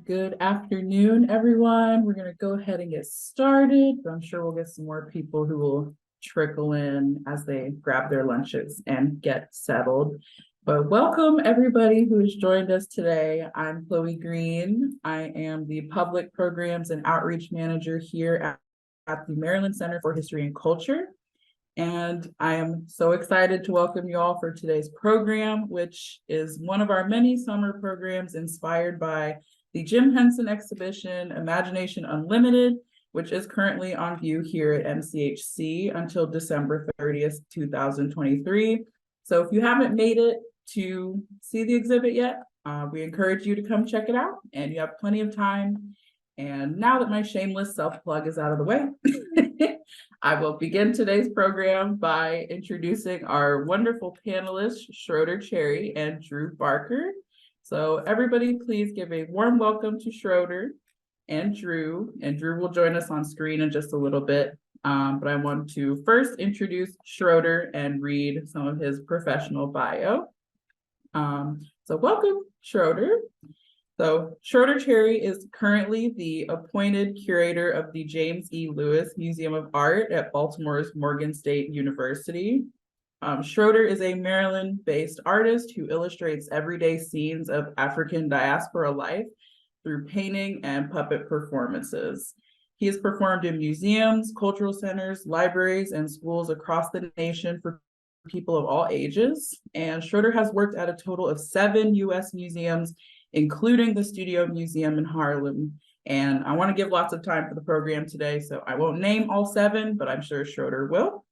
Good afternoon, everyone. We're going to go ahead and get started, but I'm sure we'll get some more people who will trickle in as they grab their lunches and get settled. But welcome everybody who has joined us today. I'm Chloe Green. I am the Public Programs and Outreach Manager here at the Maryland Center for History and Culture. And I am so excited to welcome you all for today's program, which is one of our many summer programs inspired by the Jim Henson exhibition, Imagination Unlimited, which is currently on view here at MCHC until December 30th, 2023. So if you haven't made it to see the exhibit yet, we encourage you to come check it out, and you have plenty of time. And now that my shameless self-plug is out of the way, I will begin today's program by introducing our wonderful panelists, Schroeder Cherry and Drew Barker. So everybody, please give a warm welcome to Schroeder and Drew will join us on screen in just a little bit. But I want to first introduce Schroeder and read some of his professional bio. So welcome, Schroeder. So Schroeder Cherry is currently the appointed curator of the James E. Lewis Museum of Art at Baltimore's Morgan State University. Schroeder is a Maryland-based artist who illustrates everyday scenes of African diaspora life through painting and puppet performances. He has performed in museums, cultural centers, libraries, and schools across the nation for people of all ages. And Schroeder has worked at a total of 7 U.S. museums, including the Studio Museum in Harlem. And I want to give lots of time for the program today, so I won't name all 7, but I'm sure Schroeder will.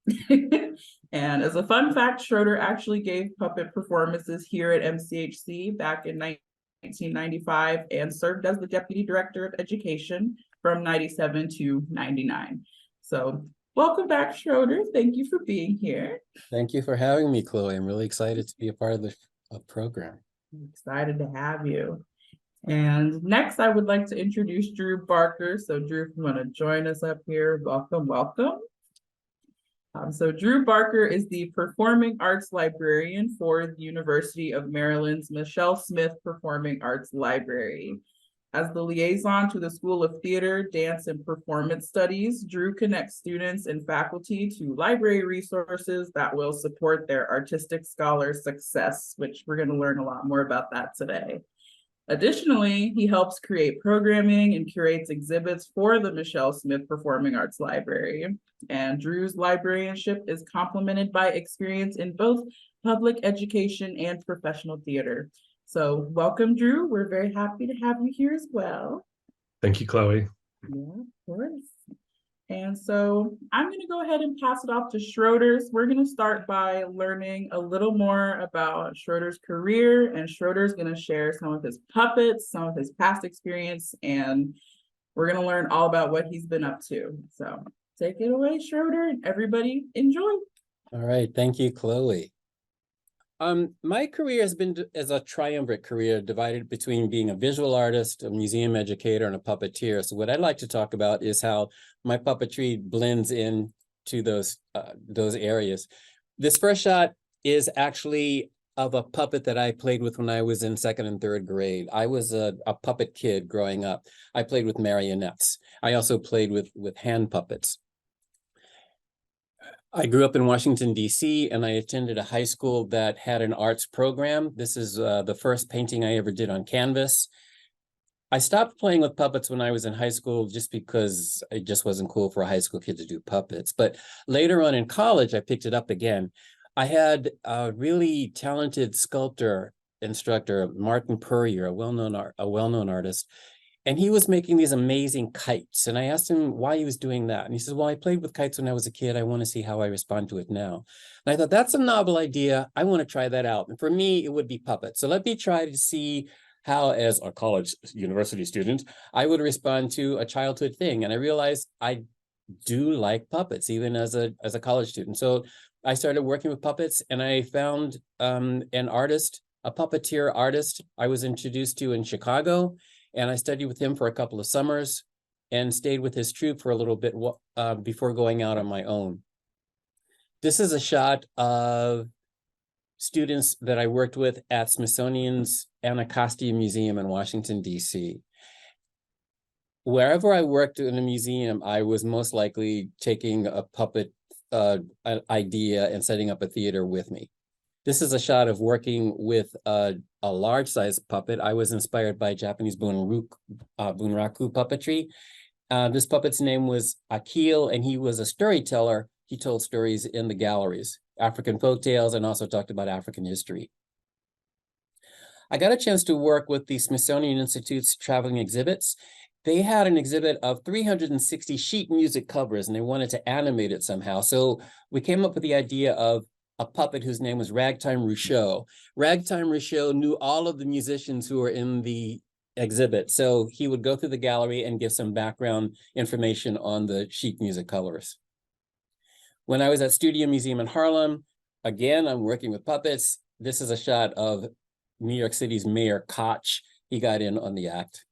And as a fun fact, Schroeder actually gave puppet performances here at MCHC back in 1995 and served as the Deputy Director of Education from 97 to 99. So welcome back, Schroeder. Thank you for being here. Thank you for having me, Chloe. I'm really excited to be a part of the program. I'm excited to have you. And next, I would like to introduce Drew Barker. So Drew, if you want to join us up here, welcome, welcome. So Drew Barker is the Performing Arts Librarian for the University of Maryland's Michelle Smith Performing Arts Library. As the liaison to the School of Theater, Dance, and Performance Studies, Drew connects students and faculty to library resources that will support their artistic scholar success, which we're going to learn a lot more about that today. Additionally, he helps create programming and curates exhibits for the Michelle Smith Performing Arts Library. And Drew's librarianship is complemented by experience in both public education and professional theater. So welcome, Drew. We're very happy to have you here as well. Thank you, Chloe. Yeah, of course. And so I'm going to go ahead and pass it off to Schroeder's. We're going to start by learning a little more about Schroeder's career, and Schroeder's going to share some of his puppets, some of his past experience, and we're going to learn all about what he's been up to. So take it away, Schroeder, and everybody enjoy. All right. Thank you, Chloe. My career has been as a triumvirate career divided between being a visual artist, a museum educator, and a puppeteer. So what I'd like to talk about is how my puppetry blends in to those areas. This first shot is actually of a puppet that I played with when I was in 2nd and 3rd grade. I was a puppet kid growing up. I played with marionettes. I also played with hand puppets. I grew up in Washington, D.C., and I attended a high school that had an arts program. This is the first painting I ever did on canvas. I stopped playing with puppets when I was in high school just because it just wasn't cool for a high school kid to do puppets. But later on in college, I picked it up again. I had a really talented sculptor instructor, Martin Purrier, a well-known artist. And he was making these amazing kites. And I asked him why he was doing that. And he says, well, I played with kites when I was a kid. I want to see how I respond to it now. And I thought, that's a novel idea. I want to try that out. And for me, it would be puppets. So let me try to see how, as a college university student, I would respond to a childhood thing. And I realized I do like puppets, even as a college student. So I started working with puppets, and I found an artist, a puppeteer artist I was introduced to in Chicago. And I studied with him for a couple of summers and stayed with his troupe for a little bit before going out on my own. This is a shot of students that I worked with at Smithsonian's Anacostia Museum in Washington, D.C. wherever I worked in a museum, I was most likely taking a puppet idea and setting up a theater with me. This is a shot of working with a large size puppet. I was inspired by Japanese bunraku puppetry. This puppet's name was Akil, and he was a storyteller. He told stories in the galleries, African folktales, and also talked about African history. I got a chance to work with the Smithsonian Institute's traveling exhibits. They had an exhibit of 360 sheet music covers, and they wanted to animate it somehow. So we came up with the idea of a puppet whose name was Ragtime Rousseau. Ragtime Rousseau knew all of the musicians who were in the exhibit. So he would go through the gallery and give some background information on the sheet music colors. When I was at Studio Museum in Harlem, again, I'm working with puppets. This is a shot of New York City's Mayor Koch. He got in on the act.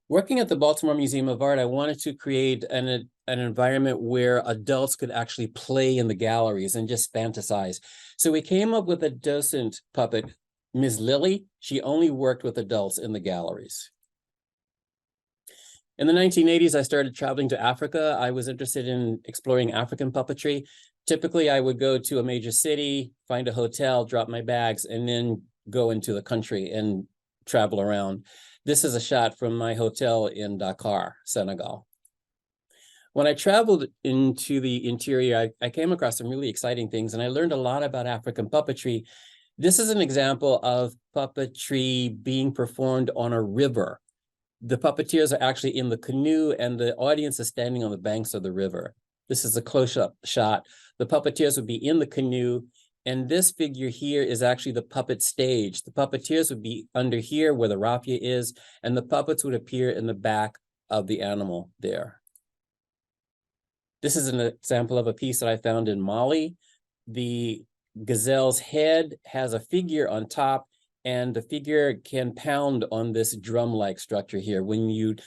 Working at the Baltimore Museum of Art, I wanted to create an environment where adults could actually play in the galleries and just fantasize. So we came up with a docent puppet, Ms. Lily. She only worked with adults in the galleries. In the 1980s, I started traveling to Africa. I was interested in exploring African puppetry. Typically, I would go to a major city, find a hotel, drop my bags, and then go into the country and travel around. This is a shot from my hotel in Dakar, Senegal. When I traveled into the interior, I came across some really exciting things, and I learned a lot about African puppetry. This is an example of puppetry being performed on a river. The puppeteers are actually in the canoe, and the audience is standing on the banks of the river. This is a close-up shot. The puppeteers would be in the canoe, and this figure here is actually the puppet stage. The puppeteers would be under here where the raffia is, and the puppets would appear in the back of the animal there. This is an example of a piece that I found in Mali. The gazelle's head has a figure on top, and the figure can pound on this drum-like structure here. When you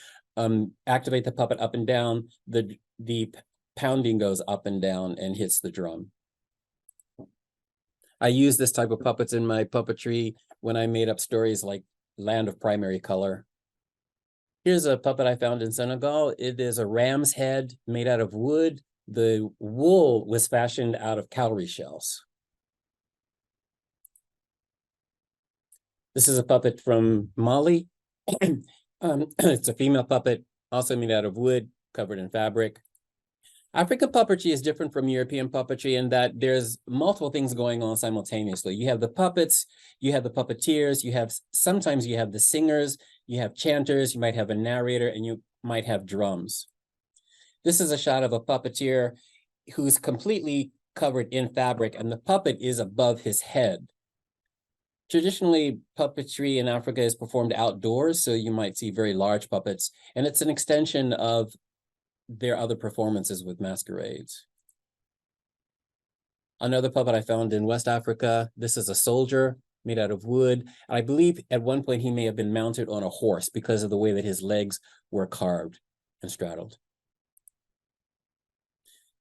activate the puppet up and down, the pounding goes up and down and hits the drum. I use this type of puppets in my puppetry when I made up stories like Land of Primary Color. Here's a puppet I found in Senegal. It is a ram's head made out of wood. The wool was fashioned out of cowrie shells. This is a puppet from Mali. It's a female puppet, also made out of wood, covered in fabric. African puppetry is different from European puppetry in that there's multiple things going on simultaneously. You have the puppets, you have the puppeteers, sometimes you have the singers, you have chanters, you might have a narrator, and you might have drums. This is a shot of a puppeteer who's completely covered in fabric, and the puppet is above his head. Traditionally, puppetry in Africa is performed outdoors, so you might see very large puppets, and it's an extension of their other performances with masquerades. Another puppet I found in West Africa, this is a soldier made out of wood. I believe at one point he may have been mounted on a horse because of the way that his legs were carved and straddled.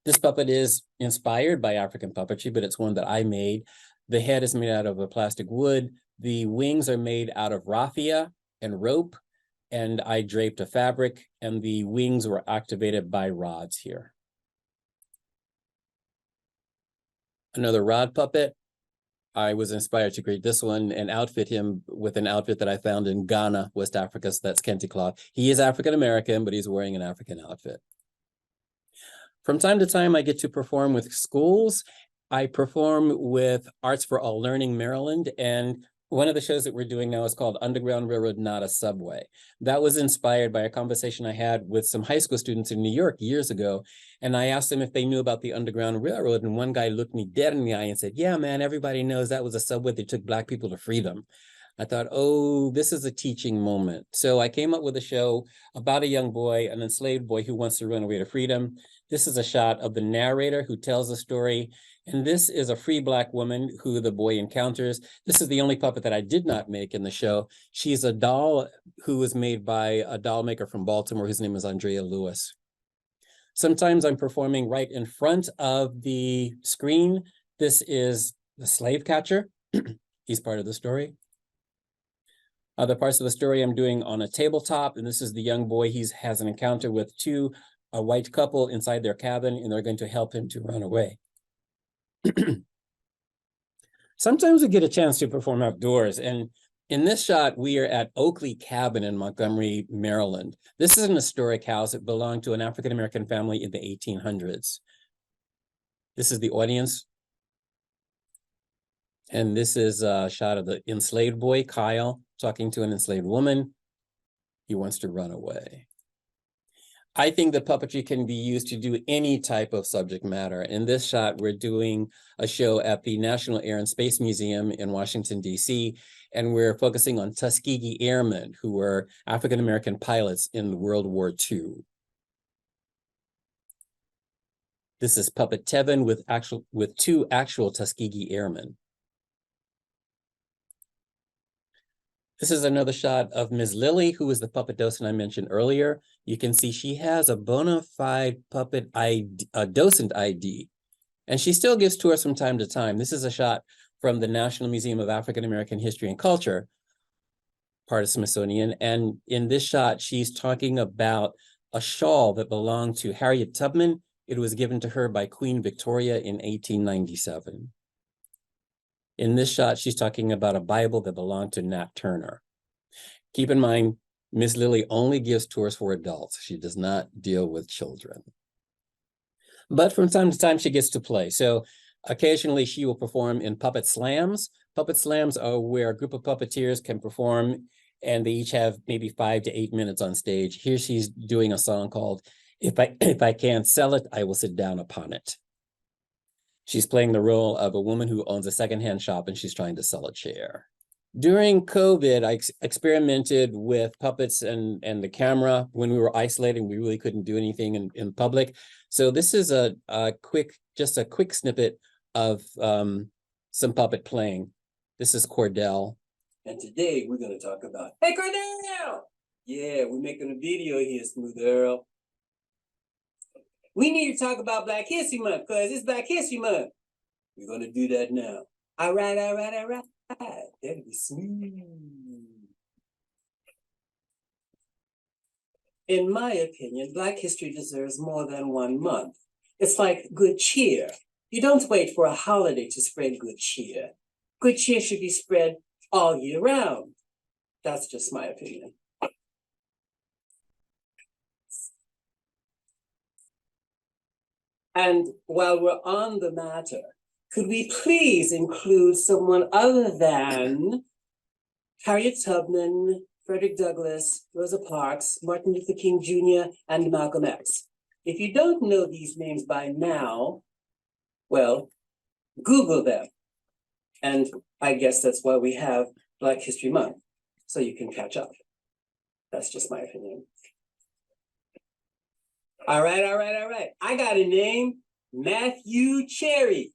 This puppet is inspired by African puppetry, but it's one that I made. The head is made out of a plastic wood. The wings are made out of raffia and rope, and I draped a fabric, and the wings were activated by rods here. Another rod puppet. I was inspired to create this one and outfit him with an outfit that I found in Ghana, West Africa. So that's kente cloth. He is African-American, but he's wearing an African outfit. From time to time, I get to perform with schools. I perform with Arts for All Learning Maryland, and one of the shows that we're doing now is called Underground Railroad, Not a Subway. That was inspired by a conversation I had with some high school students in New York years ago. And I asked them if they knew about the Underground Railroad. And one guy looked me dead in the eye and said, yeah, man, everybody knows that was a subway that took Black people to freedom. I thought, oh, this is a teaching moment. So I came up with a show about a young boy, an enslaved boy who wants to run away to freedom. This is a shot of the narrator who tells the story. And this is a free Black woman who the boy encounters. This is the only puppet that I did not make in the show. She's a doll who was made by a doll maker from Baltimore. His name is Andrea Lewis. Sometimes I'm performing right in front of the screen. This is the slave catcher. He's part of the story. Other parts of the story I'm doing on a tabletop, and this is the young boy. He has an encounter with a white couple inside their cabin, and they're going to help him to run away. Sometimes we get a chance to perform outdoors, and in this shot, we are at Oakley Cabin in Montgomery, Maryland. This is an historic house. It belonged to an African-American family in the 1800s. This is the audience. And this is a shot of the enslaved boy, Kyle, talking to an enslaved woman. He wants to run away. I think that puppetry can be used to do any type of subject matter. In this shot, we're doing a show at the National Air and Space Museum in Washington, D.C., and we're focusing on Tuskegee Airmen, who were African-American pilots in World War II. This is Puppet Tevin with two actual Tuskegee Airmen. This is another shot of Ms. Lily, who is the puppet docent I mentioned earlier. You can see she has a bona fide puppet ID, docent ID, and she still gives tours from time to time. This is a shot from the National Museum of African American History and Culture, part of Smithsonian. And in this shot, she's talking about a shawl that belonged to Harriet Tubman. It was given to her by Queen Victoria in 1897. In this shot, she's talking about a Bible that belonged to Nat Turner. Keep in mind, Miss Lily only gives tours for adults. She does not deal with children. But from time to time, she gets to play. So occasionally she will perform in puppet slams. Puppet slams are where a group of puppeteers can perform, and they each have maybe 5 to 8 minutes on stage. Here she's doing a song called If I Can't Sell It, I Will Sit Down Upon It. She's playing the role of a woman who owns a secondhand shop, and she's trying to sell a chair. During COVID, I experimented with puppets and the camera. When we were isolating, we really couldn't do anything in public. So this is just a quick snippet of some puppet playing. This is Cordell. And today we're going to talk about, hey, Cordell! Yeah, we're making a video here, Smooth Earl. We need to talk about Black History Month because it's Black History Month. We're going to do that now. All right. That'll be smooth. In my opinion, Black history deserves more than 1 month. It's like good cheer. You don't wait for a holiday to spread good cheer. Good cheer should be spread all year round. That's just my opinion. And while we're on the matter, could we please include someone other than Harriet Tubman, Frederick Douglass, Rosa Parks, Martin Luther King Jr., and Malcolm X? If you don't know these names by now, well, Google them. And I guess that's why we have Black History Month, so you can catch up. That's just my opinion. All right. I got a name, Matthew Cherry.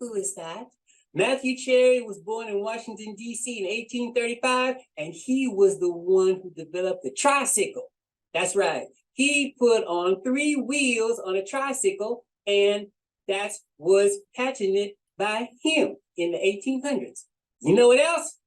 Who is that? Matthew Cherry was born in Washington, D.C. in 1835, and he was the one who developed the tricycle. That's right. He put on 3 wheels on a tricycle, and that was patented by him in the 1800s. You know what else?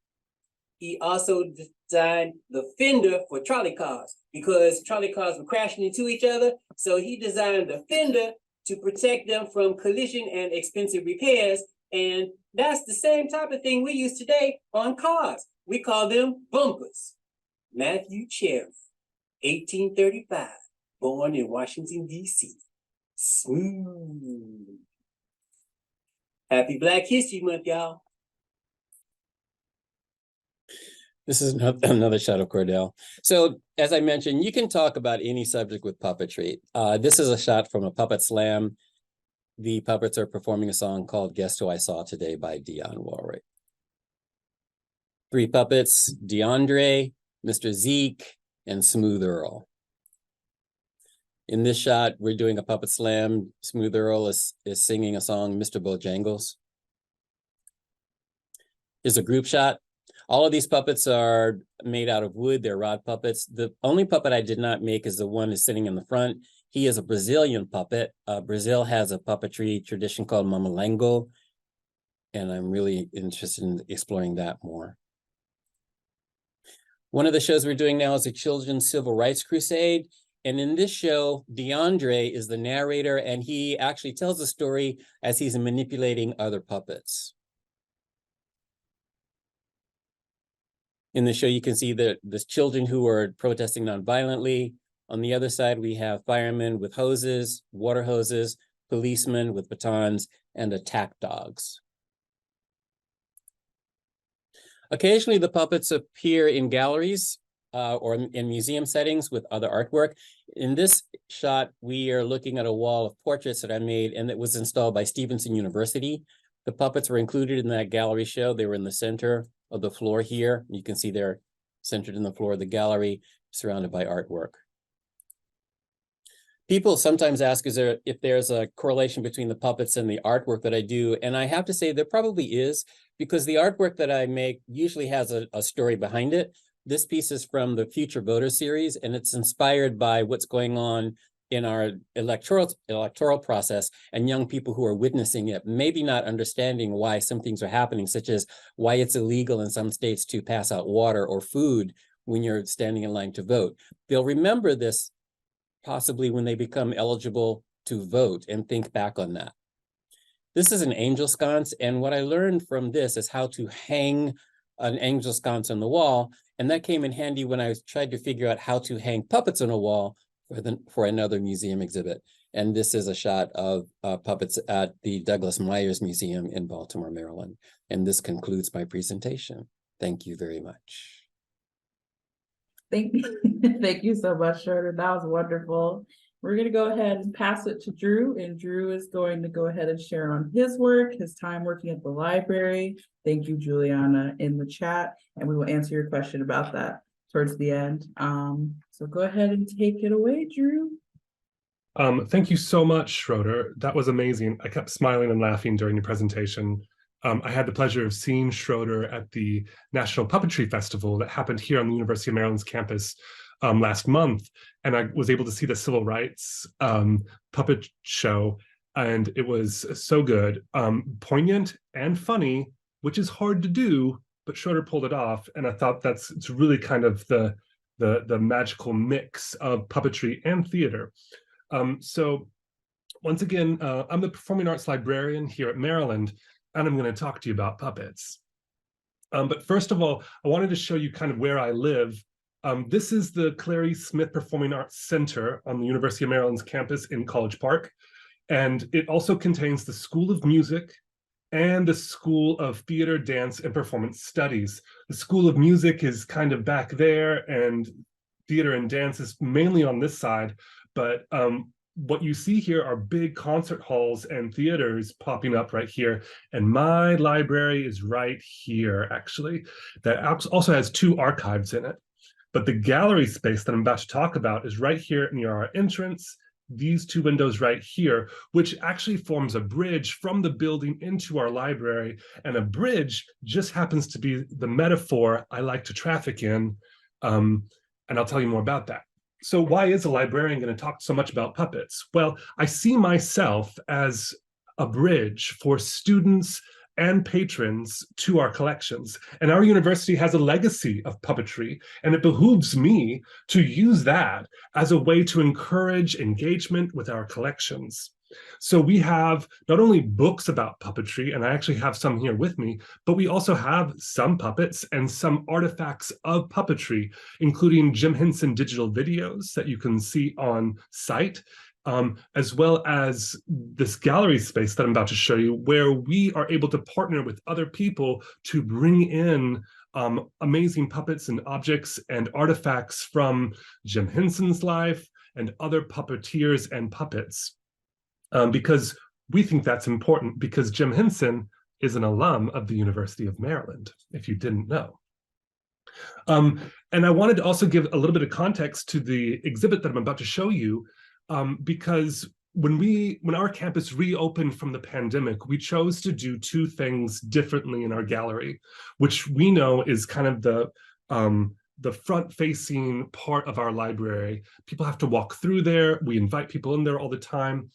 He also designed the fender for trolley cars because trolley cars were crashing into each other. So he designed the fender to protect them from collision and expensive repairs. And that's the same type of thing we use today on cars. We call them bumpers. Matthew Cherry, 1835, born in Washington, D.C. Smooth. Happy Black History Month, y'all. This is another shot of Cordell. So as I mentioned, you can talk about any subject with puppetry. This is a shot from a puppet slam. The puppets are performing a song called Guess Who I Saw Today by Dionne Warwick. 3 puppets, DeAndre, Mr. Zeke, and Smooth Earl. In this shot, we're doing a puppet slam. Smooth Earl is singing a song, Mr. Bojangles. Here's a group shot. All of these puppets are made out of wood. They're rod puppets. The only puppet I did not make is the one who's sitting in the front. He is a Brazilian puppet. Brazil has a puppetry tradition called Mamalengo, and I'm really interested in exploring that more. One of the shows we're doing now is a Children's Civil Rights Crusade. And in this show, DeAndre is the narrator, and he actually tells the story as he's manipulating other puppets. In the show, you can see the children who are protesting nonviolently. On the other side, we have firemen with hoses, water hoses, policemen with batons, and attack dogs. Occasionally, the puppets appear in galleries or in museum settings with other artwork. In this shot, we are looking at a wall of portraits that I made, and it was installed by Stevenson University. The puppets were included in that gallery show. They were in the center of the floor here. You can see they're centered in the floor of the gallery, surrounded by artwork. People sometimes ask, if there's a correlation between the puppets and the artwork that I do? And I have to say there probably is, because the artwork that I make usually has a story behind it. This piece is from the Future Voter series, and it's inspired by what's going on in our electoral process and young people who are witnessing it, maybe not understanding why some things are happening, such as why it's illegal in some states to pass out water or food when you're standing in line to vote. They'll remember this possibly when they become eligible to vote and think back on that. This is an angel sconce, and what I learned from this is how to hang an angel sconce on the wall, and that came in handy when I tried to figure out how to hang puppets on a wall for another museum exhibit. And this is a shot of puppets at the Douglas Myers Museum in Baltimore, Maryland. And this concludes my presentation. Thank you very much. Thank you so much, Schroeder. That was wonderful. We're going to go ahead and pass it to Drew, and Drew is going to go ahead and share on his work, his time working at the library. Thank you, Juliana, in the chat, and we will answer your question about that towards the end. So go ahead and take it away, Drew. Thank you so much, Schroeder. That was amazing. I kept smiling and laughing during your presentation. I had the pleasure of seeing Schroeder at the National Puppetry Festival that happened here on the University of Maryland's campus last month, and I was able to see the civil rights puppet show, and it was so good, poignant and funny, which is hard to do, but Schroeder pulled it off, and I thought it's really kind of the magical mix of puppetry and theater. So once again, I'm the Performing Arts Librarian here at Maryland, and I'm going to talk to you about puppets. But first of all, I wanted to show you kind of where I live. This is the Clary Smith Performing Arts Center on the University of Maryland's campus in College Park. And it also contains the School of Music and the School of Theater, Dance, and Performance Studies. The School of Music is kind of back there, and theater and dance is mainly on this side. But what you see here are big concert halls and theaters popping up right here. And my library is right here, actually. That also has 2 archives in it. But the gallery space that I'm about to talk about is right here near our entrance, these 2 windows right here, which actually forms a bridge from the building into our library. And a bridge just happens to be the metaphor I like to traffic in. And I'll tell you more about that. So why is a librarian going to talk so much about puppets? Well, I see myself as a bridge for students and patrons to our collections. And our university has a legacy of puppetry, and it behooves me to use that as a way to encourage engagement with our collections. So we have not only books about puppetry, and I actually have some here with me, but we also have some puppets and some artifacts of puppetry, including Jim Henson digital videos that you can see on site, as well as this gallery space that I'm about to show you, where we are able to partner with other people to bring in amazing puppets and objects and artifacts from Jim Henson's life and other puppeteers and puppets. Because we think that's important, because Jim Henson is an alum of the University of Maryland, if you didn't know. And I wanted to also give a little bit of context to the exhibit that I'm about to show you, because when our campus reopened from the pandemic, we chose to do 2 things differently in our gallery, which we know is kind of the front-facing part of our library. People have to walk through there. We invite people in there all the time.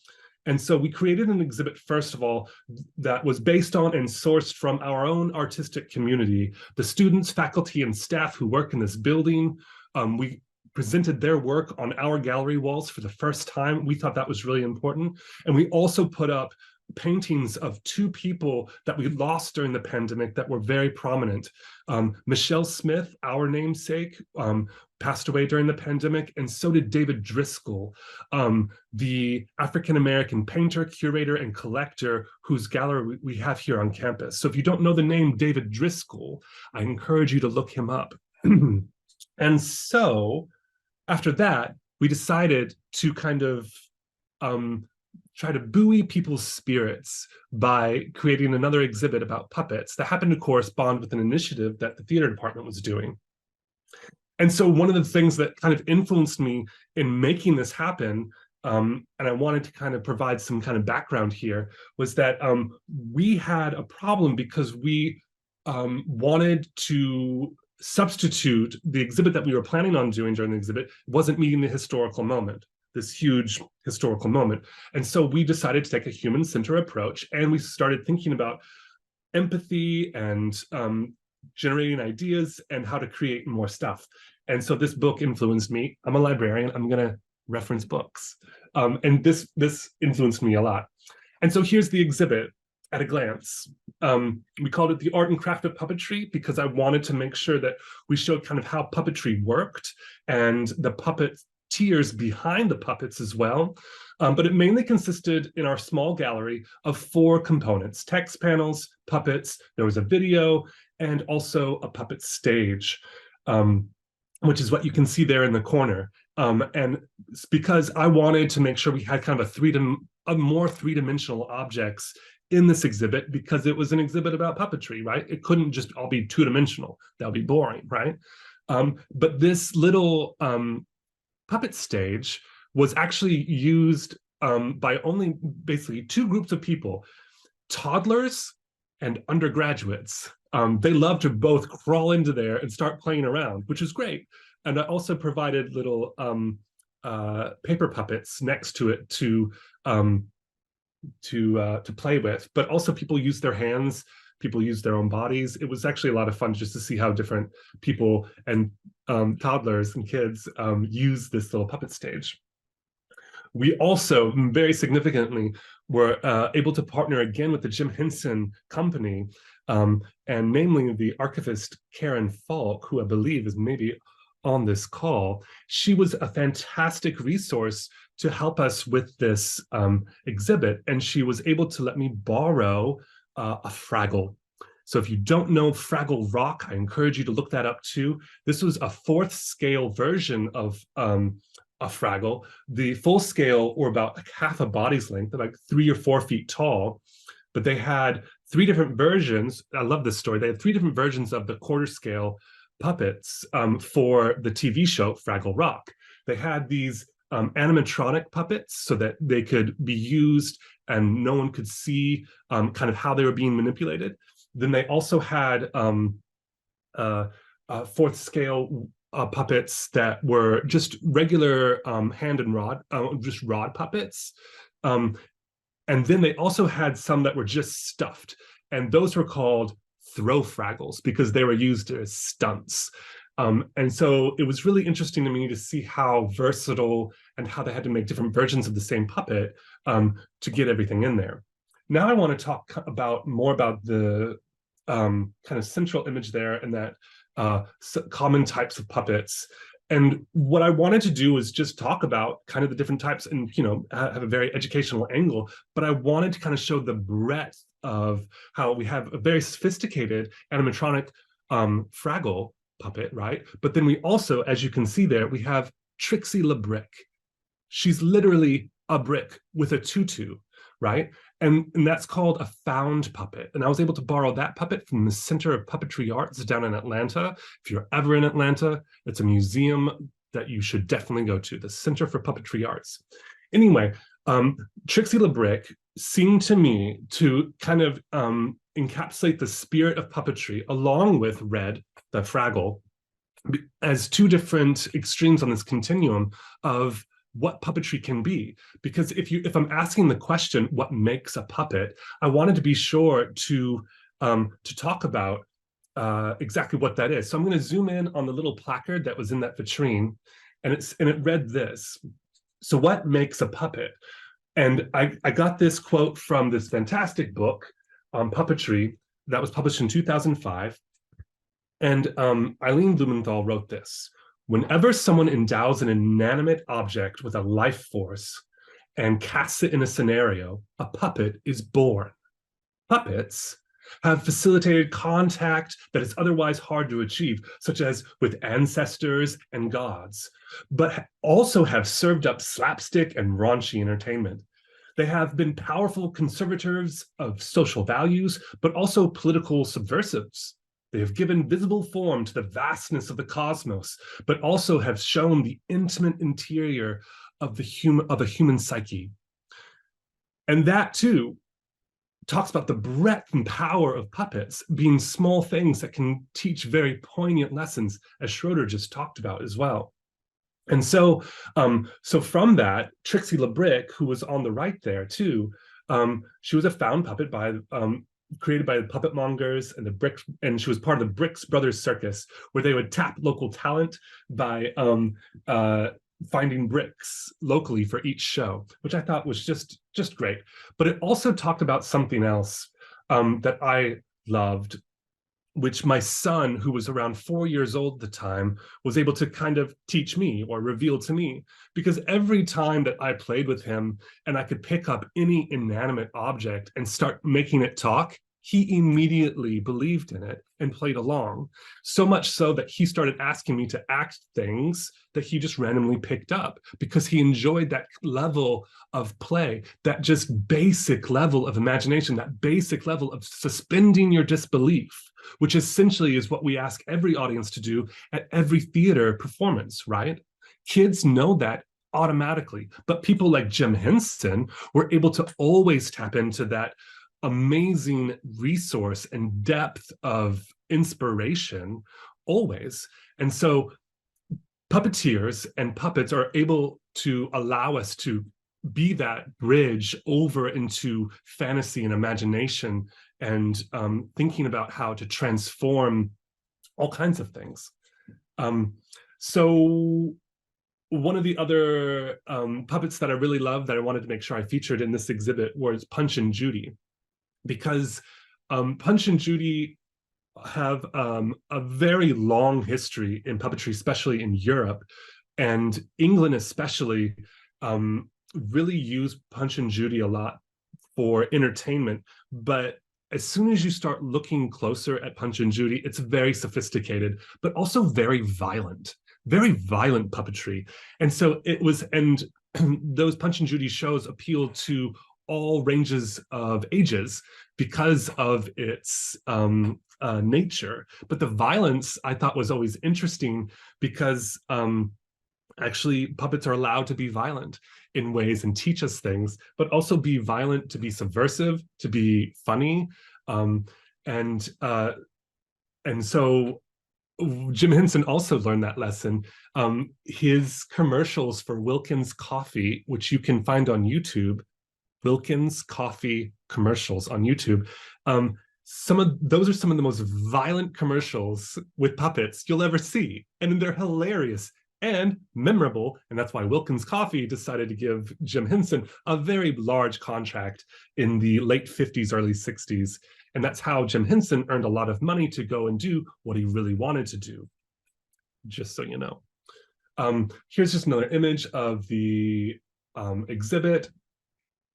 And so we created an exhibit, first of all, that was based on and sourced from our own artistic community, the students, faculty, and staff who work in this building. We presented their work on our gallery walls for the first time. We thought that was really important. And we also put up paintings of two people that we lost during the pandemic that were very prominent. Michelle Smith, our namesake, passed away during the pandemic, and so did David Driscoll, the African-American painter, curator, and collector whose gallery we have here on campus. So if you don't know the name David Driscoll, I encourage you to look him up. And so after that, we decided to kind of try to buoy people's spirits by creating another exhibit about puppets that happened to correspond with an initiative that the theater department was doing. And so one of the things that kind of influenced me in making this happen, and I wanted to kind of provide some kind of background here, was that we had a problem because we wanted to substitute the exhibit that we were planning on doing during the exhibit wasn't meeting the historical moment, this huge historical moment. And so we decided to take a human-centered approach, and we started thinking about empathy and generating ideas and how to create more stuff. And so this book influenced me. I'm a librarian. I'm going to reference books. And this influenced me a lot. And so here's the exhibit at a glance. We called it The Art and Craft of Puppetry because I wanted to make sure that we showed kind of how puppetry worked and the puppeteers behind the puppets as well. But it mainly consisted in our small gallery of 4 components: text panels, puppets, there was a video, and also a puppet stage, which is what you can see there in the corner. And it's because I wanted to make sure we had kind of a more three-dimensional objects in this exhibit, because it was an exhibit about puppetry, right? It couldn't just all be two-dimensional. That would be boring, right? But this little puppet stage was actually used by only basically 2 groups of people, toddlers and undergraduates. They love to both crawl into there and start playing around, which is great. And I also provided little paper puppets next to it to play with, but also people use their hands, people use their own bodies. It was actually a lot of fun just to see how different people and toddlers and kids use this little puppet stage. We also, very significantly, were able to partner again with the Jim Henson Company, and namely the archivist Karen Falk, who I believe is maybe on this call. She was a fantastic resource to help us with this exhibit, and she was able to let me borrow a Fraggle. So if you don't know Fraggle Rock, I encourage you to look that up too. This was a 4th scale version of a Fraggle. The full scale were about like half a body's length, like 3 or 4 feet tall, but they had 3 different versions. I love this story. They had 3 different versions of the quarter scale puppets for the TV show Fraggle Rock. They had these animatronic puppets so that they could be used and no one could see kind of how they were being manipulated. Then they also had 4th scale puppets that were just regular hand and rod, just rod puppets. And then they also had some that were just stuffed, and those were called throw Fraggles because they were used as stunts. And so it was really interesting to me to see how versatile and how they had to make different versions of the same puppet to get everything in there. Now I want to talk more about the kind of central image there and that common types of puppets. And what I wanted to do was just talk about kind of the different types and, have a very educational angle, but I wanted to kind of show the breadth of how we have a very sophisticated animatronic Fraggle puppet, right? But then we also, as you can see there, we have Trixie LeBrick. She's literally a brick with a tutu, right? And that's called a found puppet. And I was able to borrow that puppet from the Center of Puppetry Arts down in Atlanta. If you're ever in Atlanta, it's a museum that you should definitely go to, the Center for Puppetry Arts. Anyway, Trixie LeBrick seemed to me to kind of encapsulate the spirit of puppetry along with Red, the Fraggle, as 2 different extremes on this continuum of what puppetry can be. Because if I'm asking the question, what makes a puppet, I wanted to be sure to talk about exactly what that is. So I'm going to zoom in on the little placard that was in that vitrine, and it read this. So what makes a puppet? And I got this quote from this fantastic book on puppetry that was published in 2005. And Eileen Blumenthal wrote this: whenever someone endows an inanimate object with a life force and casts it in a scenario, a puppet is born. Puppets have facilitated contact that is otherwise hard to achieve, such as with ancestors and gods, but also have served up slapstick and raunchy entertainment. They have been powerful conservators of social values, but also political subversives. They have given visible form to the vastness of the cosmos, but also have shown the intimate interior of a human psyche. And that too talks about the breadth and power of puppets being small things that can teach very poignant lessons, as Schroeder just talked about as well. And so from that, Trixie LeBrick, who was on the right there too, she was a found puppet created by the puppet mongers and she was part of the Bricks Brothers Circus, where they would tap local talent by finding bricks locally for each show, which I thought was just great. But it also talked about something else that I loved, which my son, who was around 4 years old at the time, was able to kind of teach me or reveal to me. Because every time that I played with him and I could pick up any inanimate object and start making it talk, he immediately believed in it and played along. So much so that he started asking me to act things that he just randomly picked up, because he enjoyed that level of play, that just basic level of imagination, that basic level of suspending your disbelief, which essentially is what we ask every audience to do at every theater performance, right? Kids know that automatically, but people like Jim Henson were able to always tap into that amazing resource and depth of inspiration always. And so puppeteers and puppets are able to allow us to be that bridge over into fantasy and imagination, and thinking about how to transform all kinds of things. So one of the other puppets that I really love that I wanted to make sure I featured in this exhibit was Punch and Judy, because Punch and Judy have a very long history in puppetry, especially in Europe, and England especially really use Punch and Judy a lot for entertainment. But as soon as you start looking closer at Punch and Judy, it's very sophisticated, but also very violent puppetry. And so it was, and those Punch and Judy shows appealed to all ranges of ages because of its nature. But the violence I thought was always interesting, because actually puppets are allowed to be violent in ways and teach us things, but also be violent to be subversive, to be funny. And so Jim Henson also learned that lesson. His commercials for Wilkins Coffee, which you can find on YouTube, Wilkins Coffee commercials on YouTube. Those are some of the most violent commercials with puppets you'll ever see. And they're hilarious and memorable. And that's why Wilkins Coffee decided to give Jim Henson a very large contract in the late 50s, early 60s. And that's how Jim Henson earned a lot of money to go and do what he really wanted to do, just so you know. Here's just another image of the exhibit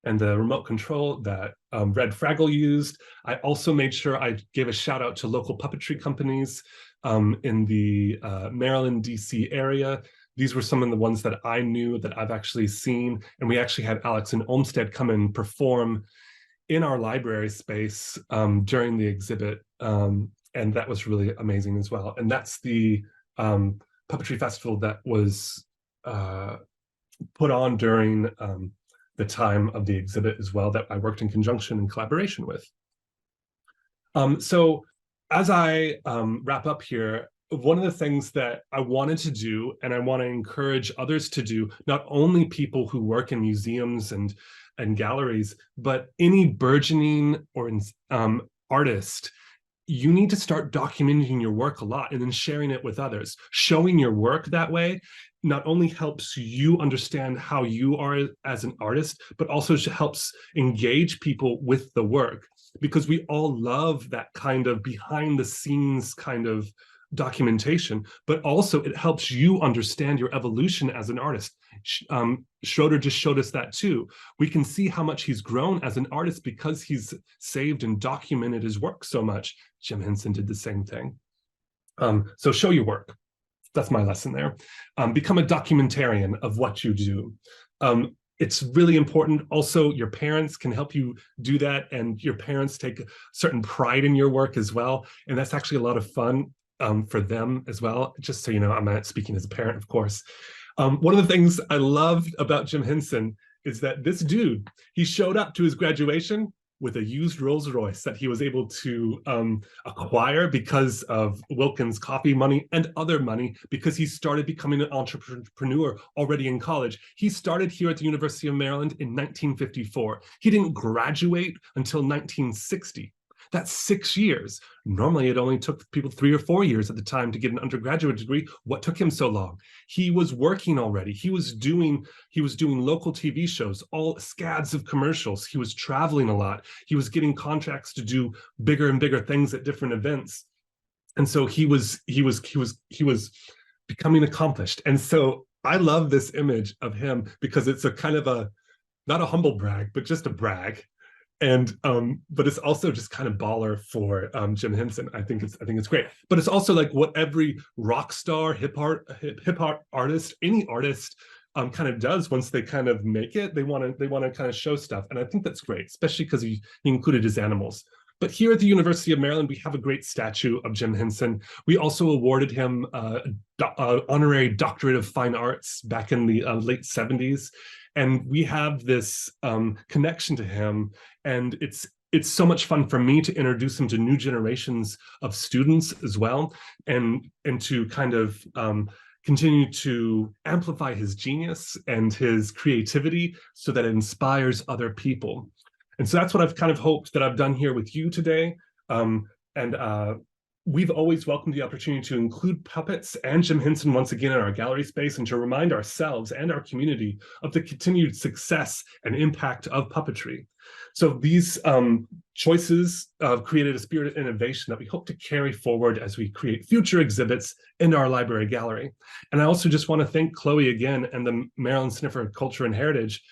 and the remote control that Red Fraggle used. I also made sure I gave a shout out to local puppetry companies in the Maryland, DC area. These were some of the ones that I knew that I've actually seen. And we actually had Alex and Olmsted come and perform in our library space during the exhibit. And that was really amazing as well. And that's the puppetry festival that was put on during the time of the exhibit as well, that I worked in conjunction and collaboration with. So as I wrap up here, one of the things that I wanted to do, and I want to encourage others to do, not only people who work in museums and galleries, but any burgeoning or artist, you need to start documenting your work a lot and then sharing it with others. Showing your work that way not only helps you understand how you are as an artist, but also helps engage people with the work, because we all love that kind of behind the scenes kind of documentation, but also it helps you understand your evolution as an artist. Schroeder just showed us that too. We can see how much he's grown as an artist because he's saved and documented his work so much. Jim Henson did the same thing. So show your work. That's my lesson there. Become a documentarian of what you do. It's really important. Also, your parents can help you do that, and your parents take a certain pride in your work as well. And that's actually a lot of fun for them as well. Just so you know, I'm not speaking as a parent, of course. One of the things I loved about Jim Henson is that this dude, he showed up to his graduation with a used Rolls Royce that he was able to acquire because of Wilkins coffee money and other money, because he started becoming an entrepreneur already in college. He started here at the University of Maryland in 1954. He didn't graduate until 1960. That's 6 years. Normally, it only took people 3 or 4 years at the time to get an undergraduate degree. What took him so long? He was working already. He was doing local TV shows, all scads of commercials. He was traveling a lot. He was getting contracts to do bigger and bigger things at different events. And so he was becoming accomplished. And so I love this image of him because it's a kind of a, not a humble brag, but just a brag. And but it's also just kind of baller for Jim Henson. I think it's great. But it's also like what every rock star, hip hop artist, any artist kind of does once they kind of make it. They want to kind of show stuff, and I think that's great, especially because he included his animals. But here at the University of Maryland, we have a great statue of Jim Henson. We also awarded him honorary doctorate of fine arts back in the late 70s. And we have this connection to him, and it's so much fun for me to introduce him to new generations of students as well, and to kind of continue to amplify his genius and his creativity so that it inspires other people. And so that's what I've kind of hoped that I've done here with you today. We've always welcomed the opportunity to include puppets and Jim Henson once again in our gallery space, and to remind ourselves and our community of the continued success and impact of puppetry. So these choices have created a spirit of innovation that we hope to carry forward as we create future exhibits in our library gallery. And I also just want to thank Chloe again and the Maryland Center for Culture and Heritage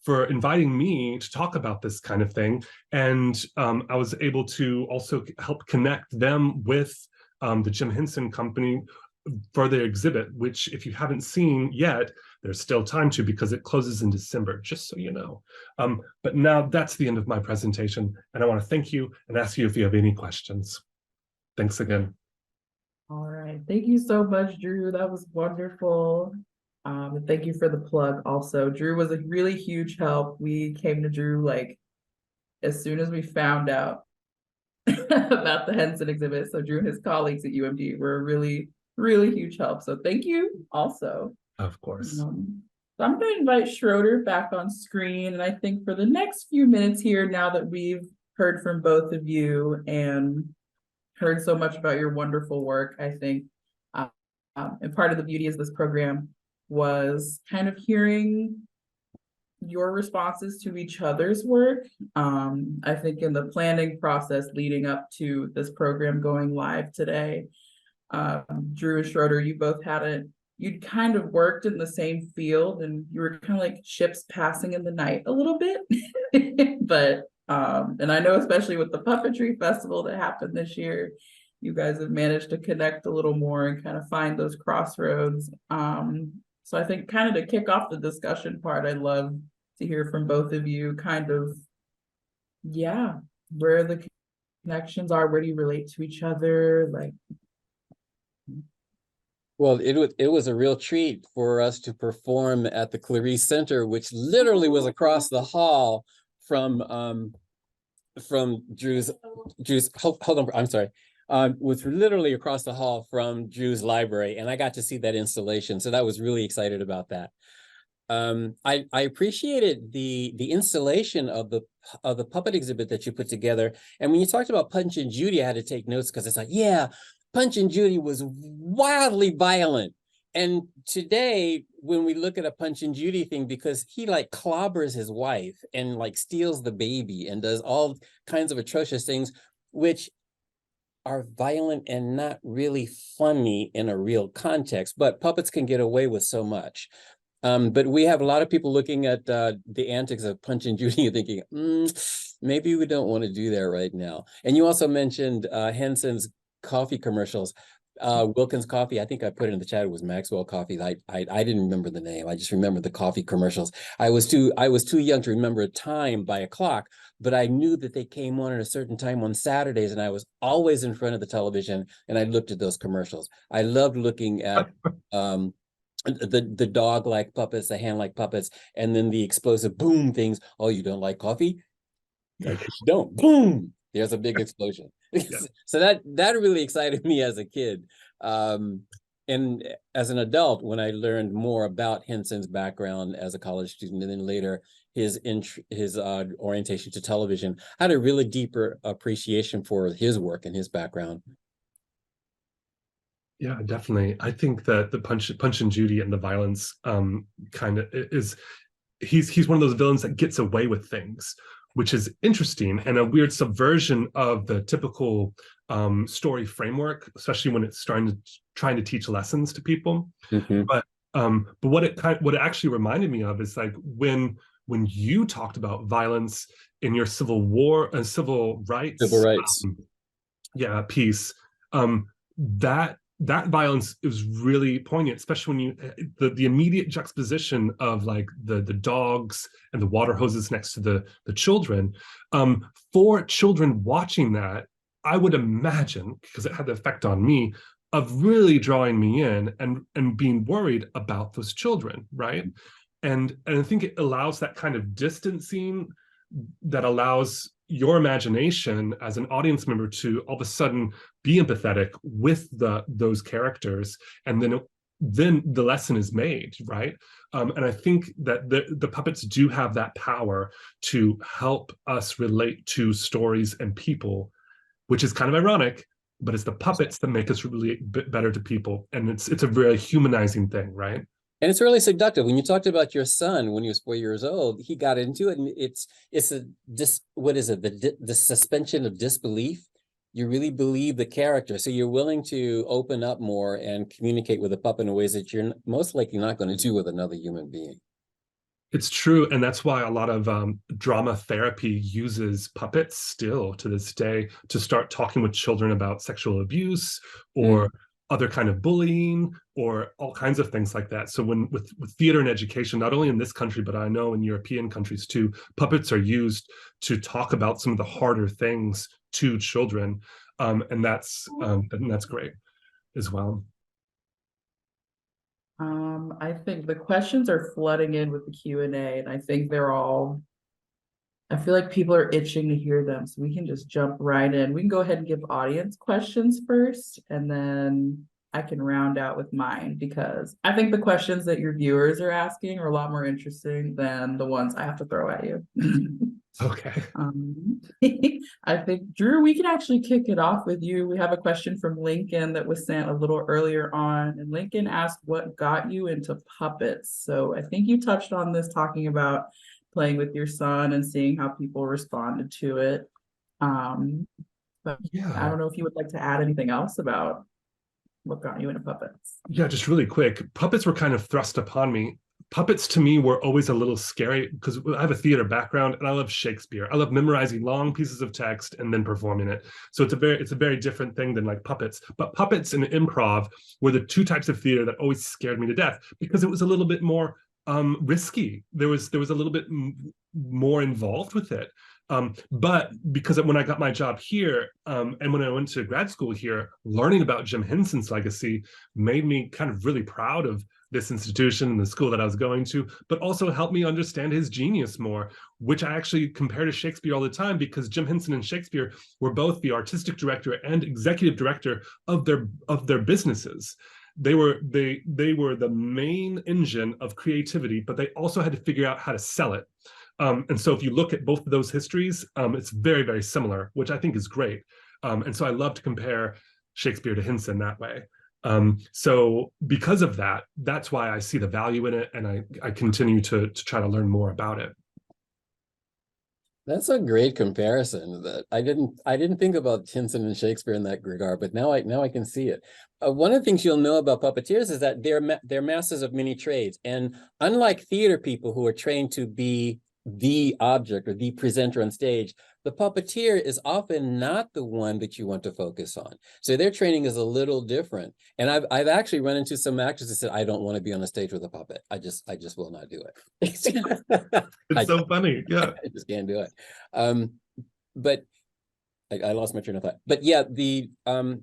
for inviting me to talk about this kind of thing. And I was able to also help connect them with the Jim Henson Company for their exhibit, which if you haven't seen yet, there's still time to, because it closes in December, just so you know. But now that's the end of my presentation, and I want to thank you and ask you if you have any questions. Thanks again. All right, thank you so much, Drew. That was wonderful. And thank you for the plug also. Drew was a really huge help. We came to Drew like as soon as we found out about the Henson exhibit. So Drew and his colleagues at UMD were a really, really huge help. So thank you also. Of course. So I'm going to invite Schroeder back on screen. And I think for the next few minutes here, now that we've heard from both of you and heard so much about your wonderful work, I think, and part of the beauty of this program was kind of hearing your responses to each other's work. I think in the planning process leading up to this program going live today, Drew and Schroeder, you both you'd kind of worked in the same field, and you were kind of like ships passing in the night a little bit. But, and I know especially with the Puppetry Festival that happened this year, you guys have managed to connect a little more and kind of find those crossroads. So I think kind of to kick off the discussion part, I'd love to hear from both of you kind of, yeah, where the connections are, where do you relate to each other? Like, well, it was a real treat for us to perform at the Clarice Center, which literally was across the hall from Drew's, hold on, I'm sorry. was literally across the hall from Drew's library, and I got to see that installation. So that was really excited about that. I appreciated the installation of the puppet exhibit that you put together. And when you talked about Punch and Judy, I had to take notes because it's like, yeah, Punch and Judy was wildly violent. And today, when we look at a Punch and Judy thing, because he like clobbers his wife and like steals the baby and does all kinds of atrocious things, which are violent and not really funny in a real context, but puppets can get away with so much. But we have a lot of people looking at the antics of Punch and Judy and thinking, maybe we don't want to do that right now. And you also mentioned Henson's coffee commercials. Wilkins Coffee, I think I put it in the chat, it was Maxwell Coffee. I didn't remember the name. I just remember the coffee commercials. I was too young to remember a time by a clock, but I knew that they came on at a certain time on Saturdays, and I was always in front of the television and I looked at those commercials. I loved looking at the dog-like puppets, the hand-like puppets, and then the explosive boom things. Oh, you don't like coffee? I don't. Boom! There's a big explosion. Yeah. So that really excited me as a kid. And as an adult, when I learned more about Henson's background as a college student, and then later his orientation to television, I had a really deeper appreciation for his work and his background. Yeah, definitely. I think that the Punch and Judy and the violence kind of is, he's one of those villains that gets away with things, which is interesting and a weird subversion of the typical story framework, especially when it's trying to teach lessons to people. Mm-hmm. But what it actually reminded me of is like when you talked about violence in your civil rights piece, that violence is really poignant, especially when the immediate juxtaposition of like the dogs and the water hoses next to the children. For children watching that, I would imagine, because it had the effect on me, of really drawing me in and being worried about those children, right? And I think it allows that kind of distancing that allows your imagination as an audience member to all of a sudden be empathetic with those characters, and then the lesson is made, right? And I think that the puppets do have that power to help us relate to stories and people, which is kind of ironic, but it's the puppets that make us really better to people, and it's a very humanizing thing, right? And it's really seductive. When you talked about your son when he was 4 years old, he got into it, and it's the suspension of disbelief. You really believe the character, so you're willing to open up more and communicate with a puppet in ways that you're most likely not going to do with another human being. It's true, and that's why a lot of drama therapy uses puppets still to this day to start talking with children about sexual abuse or other kind of bullying or all kinds of things like that. So with theater and education, not only in this country, but I know in European countries too, puppets are used to talk about some of the harder things to children, and that's great as well. I think the questions are flooding in with the Q&A, and I think I feel like people are itching to hear them, so we can just jump right in. We can go ahead and give audience questions first, and then I can round out with mine, because I think the questions that your viewers are asking are a lot more interesting than the ones I have to throw at you. Okay. I think, Drew, we can actually kick it off with you. We have a question from Lincoln that was sent a little earlier on, and Lincoln asked, what got you into puppets? So I think you touched on this, talking about playing with your son and seeing how people responded to it. But yeah, I don't know if you would like to add anything else about what got you into puppets. Yeah, just really quick. Puppets were kind of thrust upon me. Puppets to me were always a little scary because I have a theater background and I love Shakespeare. I love memorizing long pieces of text and then performing it. So it's a very different thing than like puppets. But puppets and improv were the two types of theater that always scared me to death because it was a little bit more risky. There was a little bit more involved with it. But because when I got my job here, and when I went to grad school here, learning about Jim Henson's legacy made me kind of really proud of this institution and the school that I was going to, but also helped me understand his genius more, which I actually compare to Shakespeare all the time, because Jim Henson and Shakespeare were both the artistic director and executive director of their businesses. They were the main engine of creativity, but they also had to figure out how to sell it. And so if you look at both of those histories, it's very, very similar, which I think is great. And so I love to compare Shakespeare to Henson that way. So because of that, that's why I see the value in it, and I continue to try to learn more about it. That's a great comparison. That I didn't think about Henson and Shakespeare in that regard, but now I can see it. One of the things you'll know about puppeteers is that they're masters of many trades, and unlike theater people who are trained to be the object or the presenter on stage, the puppeteer is often not the one that you want to focus on. So their training is a little different. And I've actually run into some actors that said, I don't want to be on a stage with a puppet. I just will not do it. It's so funny. Yeah. I just can't do it. But I lost my train of thought. But yeah,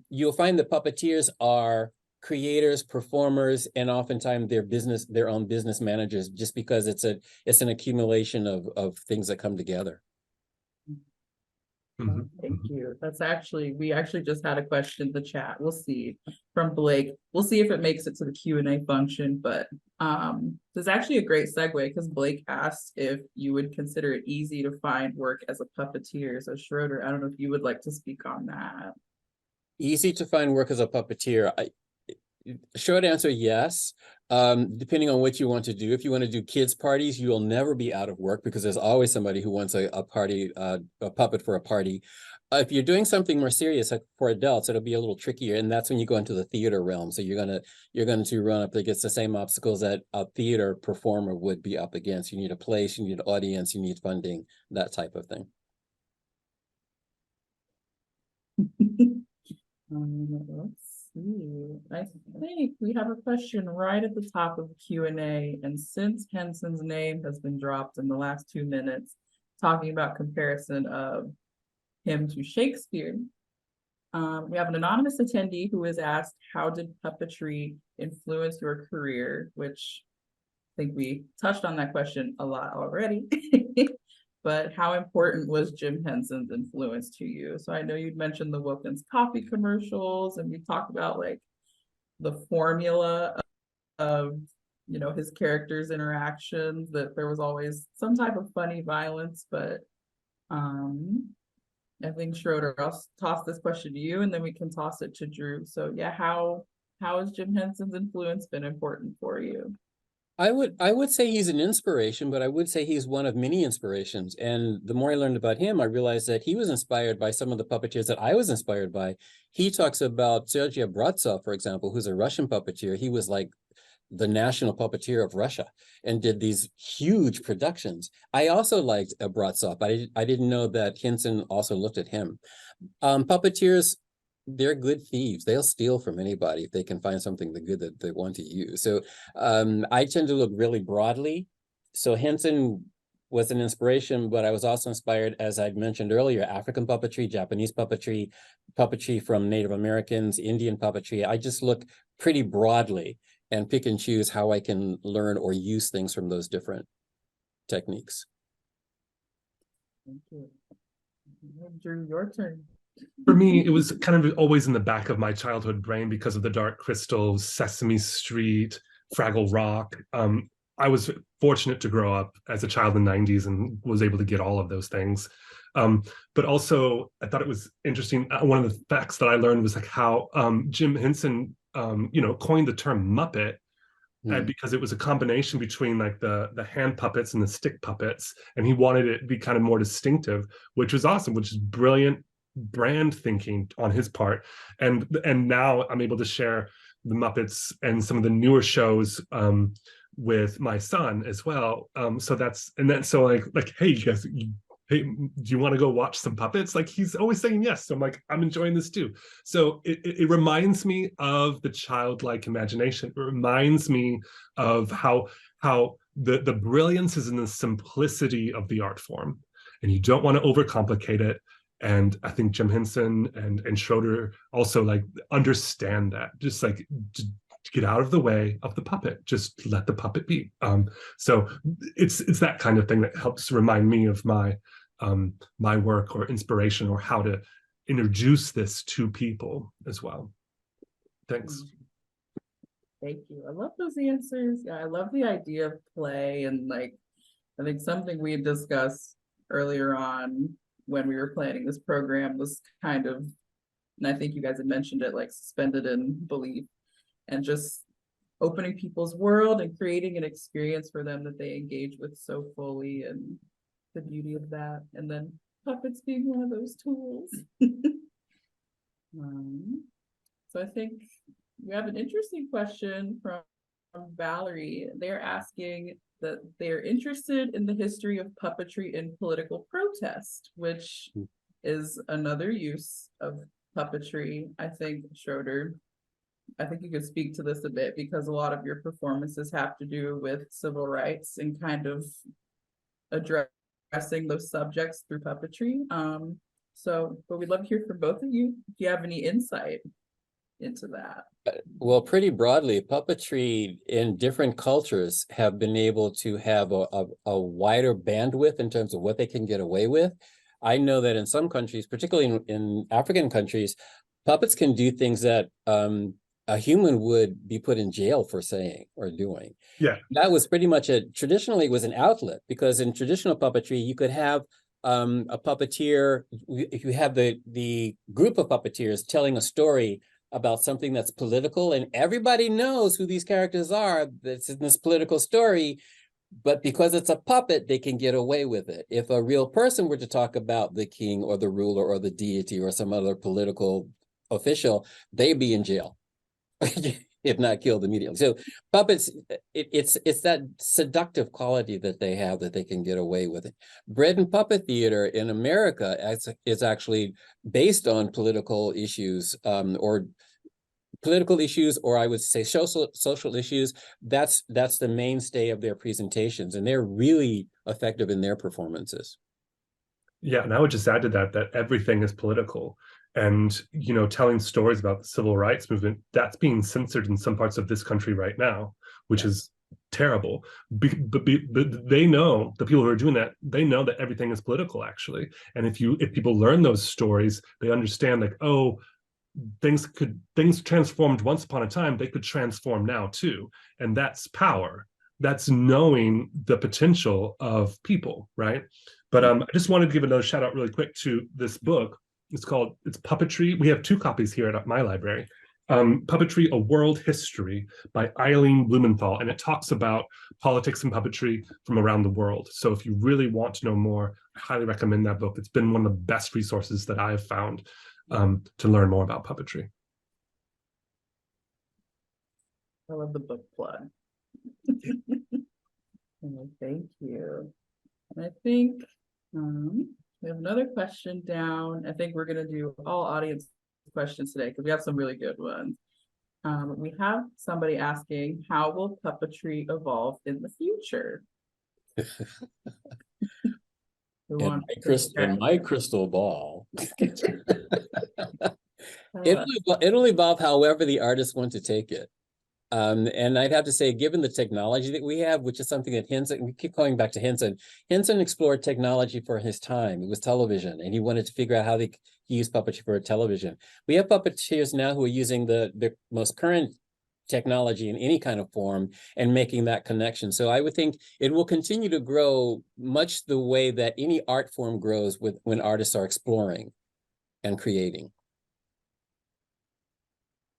you'll find that puppeteers are creators, performers, and oftentimes their own business managers, just because it's an accumulation of things that come together. Thank you. We actually just had a question in the chat. We'll see from Blake. We'll see if it makes it to the Q&A function, but there's actually a great segue, because Blake asked if you would consider it easy to find work as a puppeteer. So Schroeder, I don't know if you would like to speak on that. Easy to find work as a puppeteer. Short answer, yes. Depending on what you want to do. If you want to do kids' parties, you will never be out of work, because there's always somebody who wants a puppet for a party. If you're doing something more serious, like for adults, it'll be a little trickier, and that's when you go into the theater realm. So you're going to run up against the same obstacles that a theater performer would be up against. You need a place, you need an audience, you need funding, that type of thing. Let's see. I think we have a question right at the top of the Q&A, and since Henson's name has been dropped in the last 2 minutes, talking about comparison of him to Shakespeare, we have an anonymous attendee who has asked, how did puppetry influence your career? Which I think we touched on that question a lot already. But how important was Jim Henson's influence to you? So I know you'd mentioned the Wilkins coffee commercials, and we talked about like the formula of his characters' interactions, that there was always some type of funny violence. But I think Schroeder, I'll toss this question to you, and then we can toss it to Drew. So yeah, how has Jim Henson's influence been important for you? I would say he's an inspiration, but I would say he's one of many inspirations. And the more I learned about him, I realized that he was inspired by some of the puppeteers that I was inspired by. He talks about Sergei Bratsov, for example, who's a Russian puppeteer. He was like the national puppeteer of Russia and did these huge productions. I also liked Bratsov. I didn't know that Henson also looked at him. Puppeteers, they're good thieves. They'll steal from anybody if they can find something good that they want to use. So I tend to look really broadly. So Henson was an inspiration, but I was also inspired, as I'd mentioned earlier, African puppetry, Japanese puppetry, puppetry from Native Americans, Indian puppetry. I just look pretty broadly and pick and choose how I can learn or use things from those different techniques. Thank you. Drew, your turn. For me, it was kind of always in the back of my childhood brain because of the Dark Crystal, Sesame Street, Fraggle Rock. I was fortunate to grow up as a child in the 90s and was able to get all of those things. But also, I thought it was interesting. One of the facts that I learned was like how Jim Henson, coined the term Muppet, because it was a combination between like the hand puppets and the stick puppets, and he wanted it to be kind of more distinctive, which was awesome, which is brilliant brand thinking on his part. And now I'm able to share the Muppets and some of the newer shows with my son as well. So like, hey, you guys, hey, do you want to go watch some puppets? Like, he's always saying yes. So I'm like, I'm enjoying this too. So it reminds me of the childlike imagination. It reminds me of how the brilliance is in the simplicity of the art form, and you don't want to overcomplicate it. And I think Jim Henson and Schroeder also like understand that. Just like get out of the way of the puppet. Just let the puppet be. So it's that kind of thing that helps remind me of my my work or inspiration, or how to introduce this to people as well. Thanks. Thank you. I love those answers. Yeah, I love the idea of play, and like, I think something we had discussed earlier on when we were planning this program was kind of, and I think you guys had mentioned it, like suspended in belief, and just opening people's world and creating an experience for them that they engage with so fully, and the beauty of that. And then puppets being one of those tools. So I think we have an interesting question from Valerie. They're asking that they're interested in the history of puppetry in political protest, which is another use of puppetry. I think, Schroeder, I think you could speak to this a bit, because a lot of your performances have to do with civil rights and kind of addressing those subjects through puppetry. But we'd love to hear from both of you if you have any insight into that. Well, pretty broadly, puppetry in different cultures have been able to have a wider bandwidth in terms of what they can get away with. I know that in some countries, particularly in African countries, puppets can do things that a human would be put in jail for saying or doing. Yeah. That was pretty much traditionally it was an outlet, because in traditional puppetry, you could have a puppeteer, if you have the group of puppeteers telling a story about something that's political, and everybody knows who these characters are that's in this political story, but because it's a puppet, they can get away with it. If a real person were to talk about the king or the ruler or the deity or some other political official, they'd be in jail, if not killed immediately. So puppets, it's that seductive quality that they have, that they can get away with it. Bread and puppet theater in America is actually based on political issues, or I would say social issues. That's the mainstay of their presentations, and they're really effective in their performances. Yeah, and I would just add to that everything is political. And, you know, telling stories about the civil rights movement, that's being censored in some parts of this country right now, which is terrible. But they know, the people who are doing that, they know that everything is political, actually. And if people learn those stories, they understand, like, oh, things transformed once upon a time, they could transform now too. And that's power. That's knowing the potential of people, right? But I just wanted to give another shout out really quick to this book. It's Puppetry. We have 2 copies here at my library. Puppetry, A World History by Eileen Blumenthal. And it talks about politics and puppetry from around the world. So if you really want to know more, I highly recommend that book. It's been one of the best resources that I have found to learn more about puppetry. I love the book plug. Thank you. And I think we have another question down. I think we're going to do all audience questions today, because we have some really good ones. We have somebody asking, how will puppetry evolve in the future? In my crystal ball, it'll evolve however the artists want to take it. And I'd have to say, given the technology that we have, which is something that Henson, we keep going back to Henson explored technology for his time. It was television, and he wanted to figure out how he used puppetry for television. We have puppeteers now who are using the most current technology in any kind of form and making that connection. So I would think it will continue to grow much the way that any art form grows when artists are exploring and creating.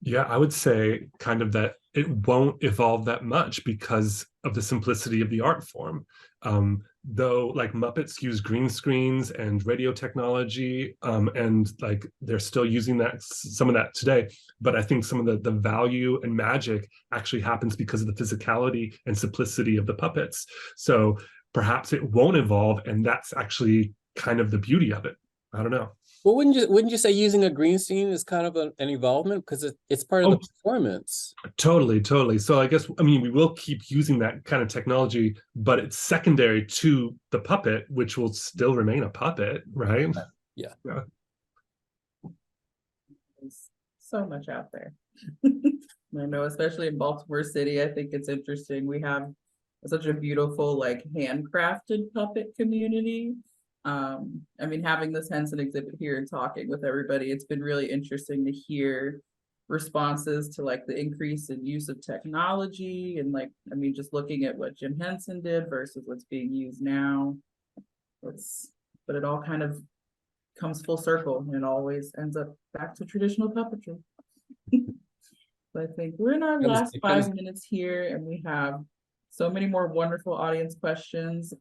Yeah, I would say kind of that it won't evolve that much because of the simplicity of the art form. Though, like, Muppets use green screens and radio technology, and like they're still using some of that today. But I think some of the value and magic actually happens because of the physicality and simplicity of the puppets. So perhaps it won't evolve, and that's actually kind of the beauty of it. I don't know. Well, wouldn't you say using a green screen is kind of an evolvement, because it's part of the performance? Totally. So I guess, I mean, we will keep using that kind of technology, but it's secondary to the puppet, which will still remain a puppet, right? Yeah. There's so much out there. I know, especially in Baltimore City, I think it's interesting. We have such a beautiful, like, handcrafted puppet community. I mean, having this Henson exhibit here and talking with everybody, it's been really interesting to hear responses to like the increase in use of technology and like, I mean, just looking at what Jim Henson did versus what's being used now. But it all kind of comes full circle and always ends up back to traditional puppetry. I think we're in our last 5 minutes here and we have so many more wonderful audience questions.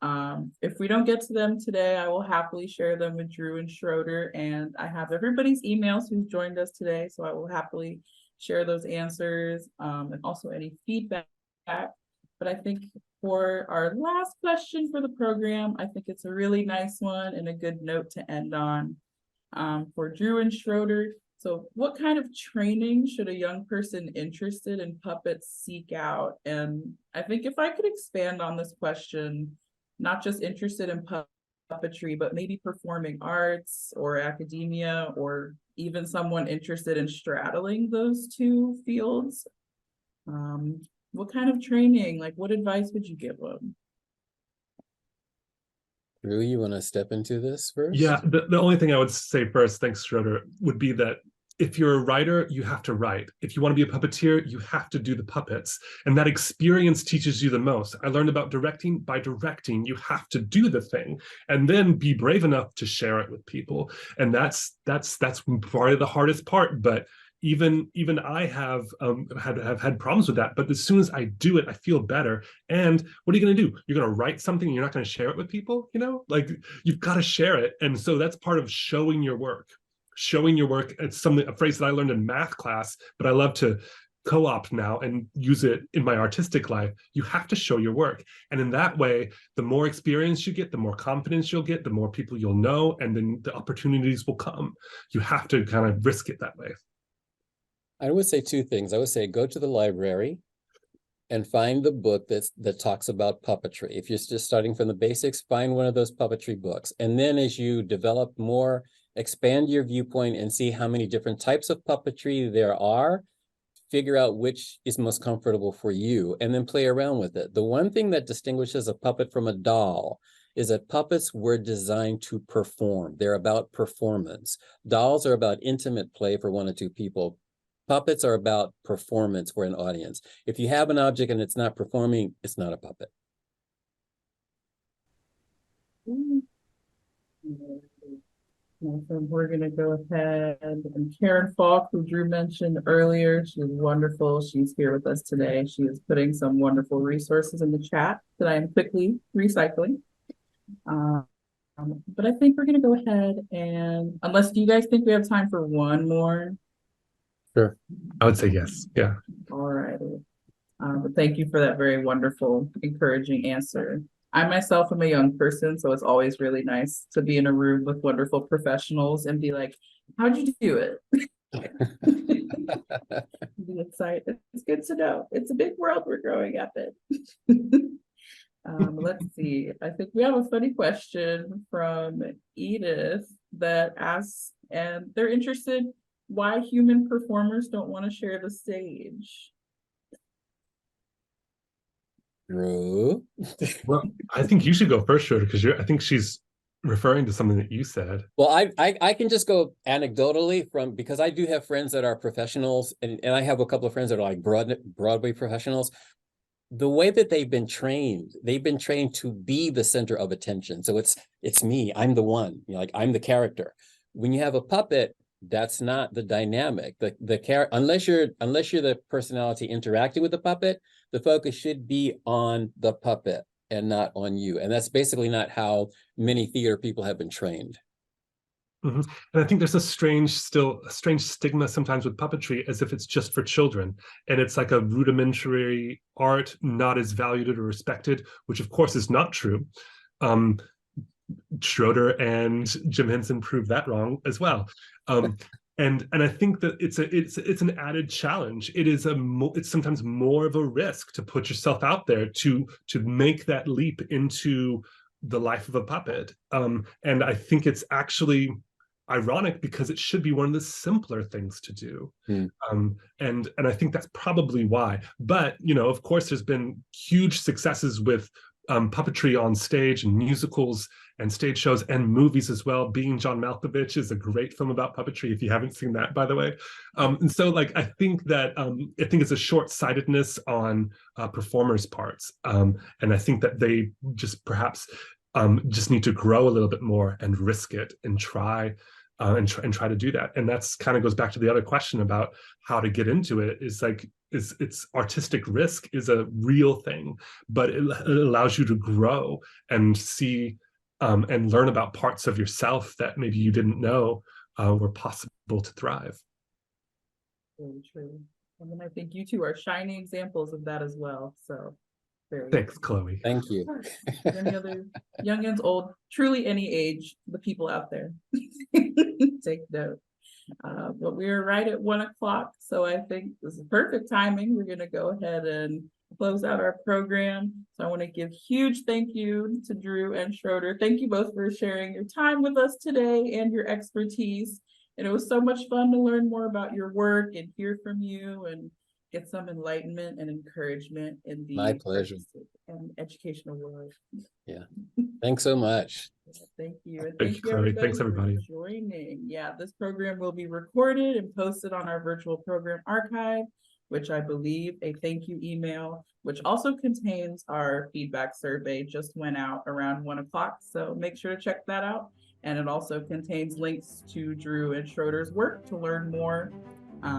If we don't get to them today, I will happily share them with Drew and Schroeder, and I have everybody's emails who's joined us today, so I will happily share those answers and also any feedback. But I think for our last question for the program, I think it's a really nice one and a good note to end on for Drew and Schroeder. So what kind of training should a young person interested in puppets seek out? And I think if I could expand on this question, not just interested in puppetry, but maybe performing arts or academia, or even someone interested in straddling those two fields. What kind of training, like what advice would you give them? Drew, you want to step into this first? Yeah, the only thing I would say first, thanks, Schroeder, would be that if you're a writer, you have to write. If you want to be a puppeteer, you have to do the puppets. And that experience teaches you the most. I learned about directing. By directing, you have to do the thing and then be brave enough to share it with people. And that's part of the hardest part. But even I have had problems with that. But as soon as I do it, I feel better. And what are you going to do? You're going to write something and you're not going to share it with people? You know, like you've got to share it. And so that's part of showing your work. Showing your work. It's a phrase that I learned in math class, but I love to co-opt now and use it in my artistic life. You have to show your work. And in that way, the more experience you get, the more confidence you'll get, the more people you'll know, and then the opportunities will come. You have to kind of risk it that way. I would say two things. I would say go to the library and find the book that talks about puppetry. If you're just starting from the basics, find one of those puppetry books. And then as you develop more, expand your viewpoint and see how many different types of puppetry there are, figure out which is most comfortable for you, and then play around with it. The one thing that distinguishes a puppet from a doll is that puppets were designed to perform. They're about performance. Dolls are about intimate play for one or two people. Puppets are about performance for an audience. If you have an object and it's not performing, it's not a puppet. So we're going to go ahead and Karen Falk, who Drew mentioned earlier, she's wonderful. She's here with us today. She is putting some wonderful resources in the chat that I am quickly recycling. But I think we're going to go ahead and, unless do you guys think we have time for one more? Sure. I would say yes. Yeah. All right. But thank you for that very wonderful, encouraging answer. I myself am a young person, so it's always really nice to be in a room with wonderful professionals and be like, how'd you do it? Be excited. It's good to know. It's a big world we're growing up in. Let's see. I think we have a funny question from Edith that asks, and they're interested why human performers don't want to share the stage. Drew? Well, I think you should go first, Schroeder, because I think she's referring to something that you said. Well, I can just go anecdotally because I do have friends that are professionals, and I have a couple of friends that are like Broadway professionals. The way that they've been trained to be the center of attention. So it's me, I'm the one, you know, like I'm the character. When you have a puppet, that's not the dynamic. Unless you're the personality interacting with the puppet, the focus should be on the puppet and not on you. And that's basically not how many theater people have been trained. Mm-hmm. And I think there's still a strange stigma sometimes with puppetry, as if it's just for children. And it's like a rudimentary art, not as valued or respected, which of course is not true. Schroeder and Jim Henson proved that wrong as well. And I think that it's an added challenge. It's sometimes more of a risk to put yourself out there to make that leap into the life of a puppet. And I think it's actually, ironic because it should be one of the simpler things to do. Mm. And I think that's probably why. But, you know, of course, there's been huge successes with puppetry on stage and musicals and stage shows and movies as well. Being John Malkovich is a great film about puppetry, if you haven't seen that, by the way. And so, like, I think it's a short-sightedness on performers' parts. And I think that they just perhaps just need to grow a little bit more and risk it and try to do that. And that's kind of goes back to the other question about how to get into it. Is like, it's artistic risk is a real thing, but it allows you to grow and see and learn about parts of yourself that maybe you didn't know were possible to thrive. Very true. And then I think you two are shining examples of that as well. So very Thanks, Chloe. Thank you. Any other youngins, old, truly any age, the people out there, take note. But we're right at 1 o'clock, so I think this is perfect timing. We're going to go ahead and close out our program. So I want to give huge thank you to Drew and Schroeder. Thank you both for sharing your time with us today and your expertise. And it was so much fun to learn more about your work and hear from you and get some enlightenment and encouragement in the My pleasure. And educational world. Yeah. Thanks so much. Thank you. And Thank you, Chloe. Thanks, everybody. For joining. Yeah, this program will be recorded and posted on our virtual program archive, which I believe a thank you email, which also contains our feedback survey, just went out around 1 o'clock. So make sure to check that out. And it also contains links to Drew and Schroeder's work to learn more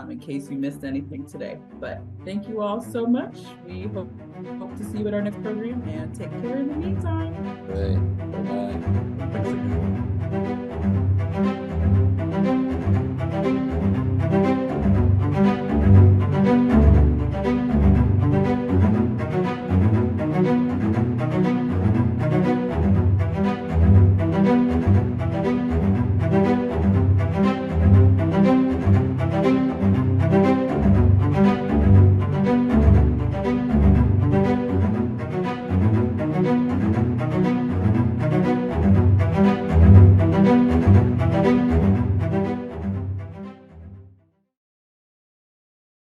in case you missed anything today. But thank you all so much. We hope to see you at our next program, and take care in the meantime. Great. Bye-bye. Thanks again.